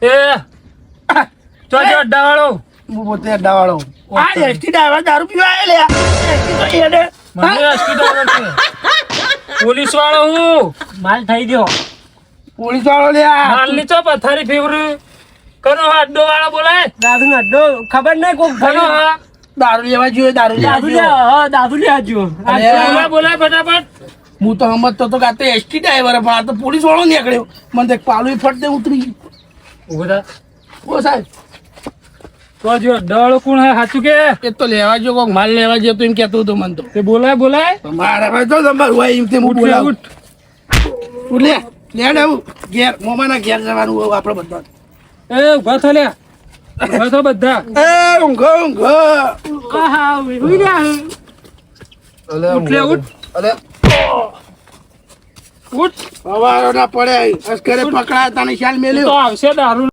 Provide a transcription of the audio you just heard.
એ ચો અડ્ડાવાળો હું પોતે અડ્ડાવાળો. આ એસટી ડ્રાઈવર દારૂ પીવા આયા લે. એસટી તો એને મને અસ્કી ડ્રાઈવર છે. પોલીસ વાળો હું માલ થઈ ગયો. પોલીસ વાળો લે આ. માલની ચો પથારી ફેવરી કનો અડ્ડો વાળો બોલાય દાદુ અડ્ડો ખબર નહીં કોક કનો હા દારૂ લેવા જોઈએ દારૂ લેવા દાદુ જોઈએ. દાદુ લે આજો. બોલાય બોલાય ફટાફટ. હું તો સમજતો તો કે આ તો એસટી ડ્રાઈવર પણ આ તો પોલીસ વાળો નીકળ્યો. મને તો પાલું ફટ દે ઉતરી ગયું. ઉભો થા. ઓ સાહેબ તો જો અડ્ડાવાળો કોણ હે સાચું કે એ તો લેવા જો કોક માલ લેવા જો તો એમ કહેતો હતો મને તો. તે બોલાય બોલાય મારા ભાઈ તો નંબર હોય એમ તે હું ઉઠ લે, બોલાવું. ઉઠ. ઉઠ લે લે આવું ઘેર મોમાના ઘેર જવાનું હોય આપણે બધા. એ ઉભા થો લે ઉભા થો બધા. એ ઊંઘ ઊંઘ. આહા ઉઈ રહ્યા હે. ઉઠ લે ઉઠ અલે ઉઠ હવારો ના પડે અસ્કરે પકડાય તને ખ્યાલ તો મેલ્યો. આવશે દારૂ